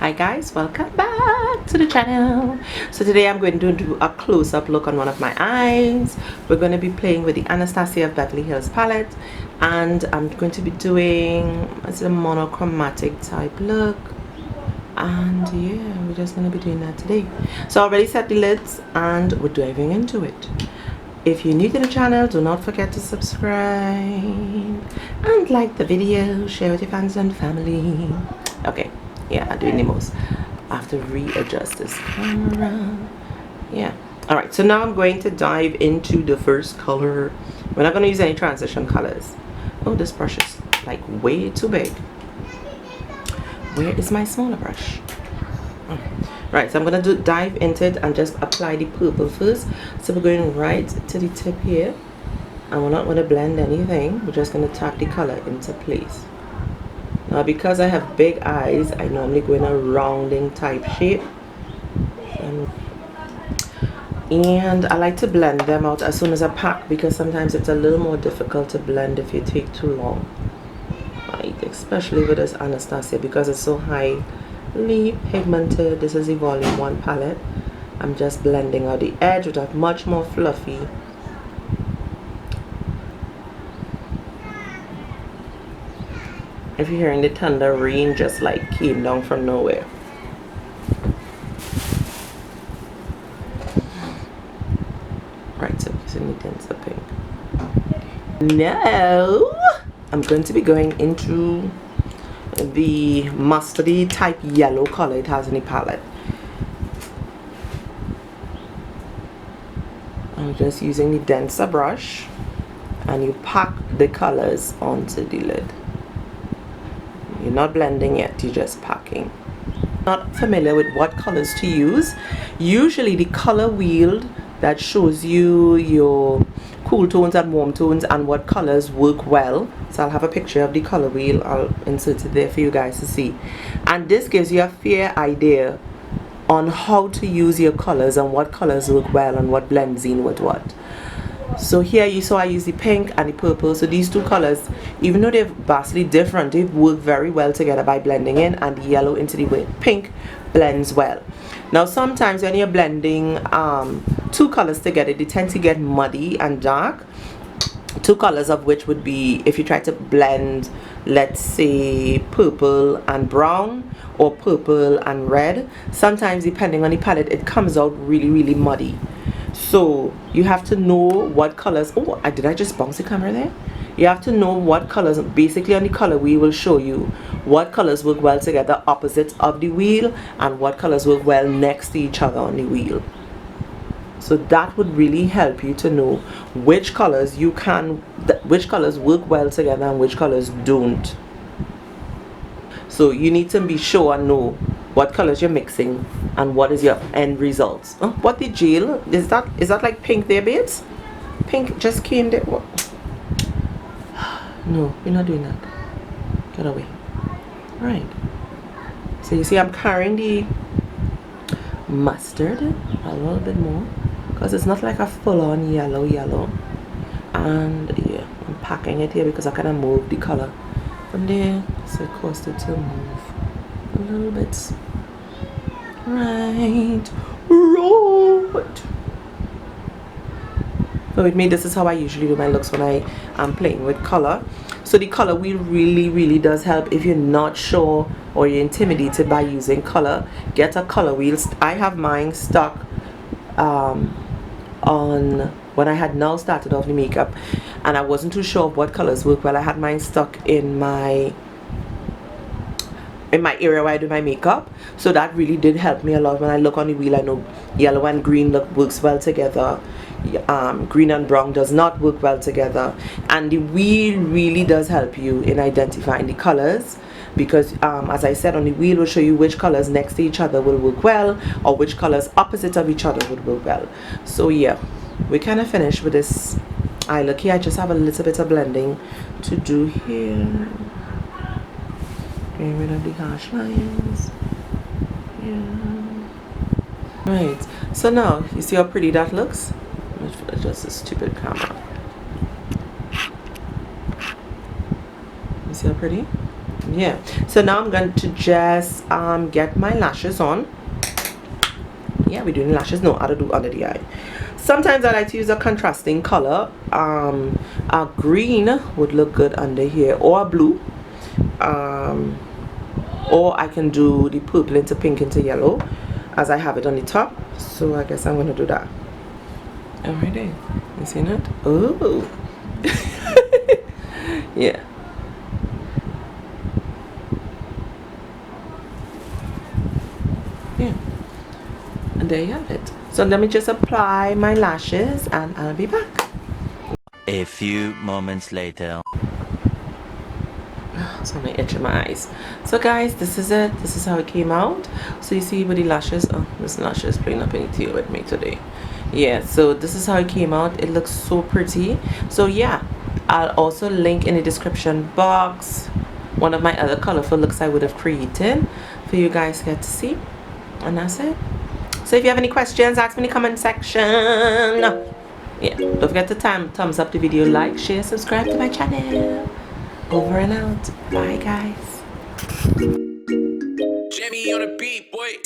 Hi guys, welcome back to the channel. So today I'm going to do a close-up look on one of my eyes. We're going to be playing with the Anastasia of Beverly Hills palette, and I'm going to be doing a monochromatic type look, and yeah, we're just going to be doing that today. So I already set the lids and we're diving into it. If you're new to the channel, do not forget to subscribe and like the video, share with your fans and family. Okay, yeah, I'm doing the most. I have to readjust this camera. Yeah. Alright, so now I'm going to dive into the first color. We're not going to use any transition colors. Oh, this brush is like way too big. Where is my smaller brush? Right, so I'm going to dive into it and just apply the purple first. So we're going right to the tip here. And we're not going to blend anything. We're just going to tap the color into place. Now because I have big eyes, I normally go in a rounding type shape. And I like to blend them out as soon as I pack, because sometimes it's a little more difficult to blend if you take too long. Right, especially with this Anastasia, because it's so highly pigmented. This is the volume 1 palette. I'm just blending out the edge with a much more fluffy. If you're hearing the thunder, rain just like came down from nowhere. Right, so using the denser pink. Now I'm going to be going into the mustardy type yellow color it has in the palette. I'm just using the denser brush, and you pack the colors onto the lid. You're not blending yet, you're just packing. Not familiar with what colors to use. Usually the color wheel that shows you your cool tones and warm tones and what colors work well. So I'll have a picture of the color wheel. I'll insert it there for you guys to see. And this gives you a fair idea on how to use your colors and what colors work well and what blends in with what. So here you saw I use the pink and the purple. So these two colors, even though they're vastly different, they work very well together by blending in, and the yellow into the pink blends well. Now sometimes when you're blending two colors together, they tend to get muddy and dark. Two colors of which would be, if you try to blend, let's say purple and brown or purple and red, sometimes depending on the palette it comes out really muddy. So you have to know what colors. Oh, did I just bounce the camera there? You have to know what colors. Basically on the color wheel will show you what colors work well together opposite of the wheel and what colors work well next to each other on the wheel. So that would really help you to know which colors which colors work well together and which colors don't. So you need to be sure and know what colors you're mixing and what is your end results. Oh, what the gel is that like pink there, babes? Pink just came there. What? No, we're not doing that. Get away. Right. So you see I'm carrying the mustard a little bit more, because it's not like a full-on yellow. And yeah, I'm packing it here because I kind of moved the color from there, so it caused it to move a little bit. Right. So with me, this is how I usually do my looks when I am playing with color. So the color wheel really does help. If you're not sure or you're intimidated by using color, get a color wheel. I have mine stuck on when I had now started off the makeup, and I wasn't too sure of what colors work well. I had mine stuck in my area where I do my makeup, so that really did help me a lot. When I look on the wheel, I know yellow and green works well together. Green and brown does not work well together, and the wheel really does help you in identifying the colors, because as I said, on the wheel will show you which colors next to each other will work well, or which colors opposite of each other would work well. So yeah, we kind of finished with this eye look here. I just have a little bit of blending to do here. Getting rid of the harsh lines. Yeah. Right. So now you see how pretty that looks. Let's adjust this stupid camera. You see how pretty? yeah, so now I'm going to just get my lashes on. Yeah, we're doing lashes. No, I don't do under the eye. Sometimes I like to use a contrasting color. A green would look good under here, or a blue, or I can do the purple into pink into yellow as I have it on the top. So I guess I'm gonna do that. Alrighty, you seen it? Oh. Yeah. Yeah. And there you have it. So let me just apply my lashes and I'll be back. A few moments later. So I'm itching my eyes. So guys, this is it. This is how it came out. So you see with the lashes. Oh, this lash is playing up any tear with me today. Yeah, so this is how it came out. It looks so pretty. So yeah, I'll also link in the description box one of my other colorful looks I would have created for you guys to get to see. And that's it. So if you have any questions, ask me in the comment section. Yeah, don't forget to thumbs up the video, like, share, subscribe to my channel. Over and out. Bye guys. Jamie on the beat, boy.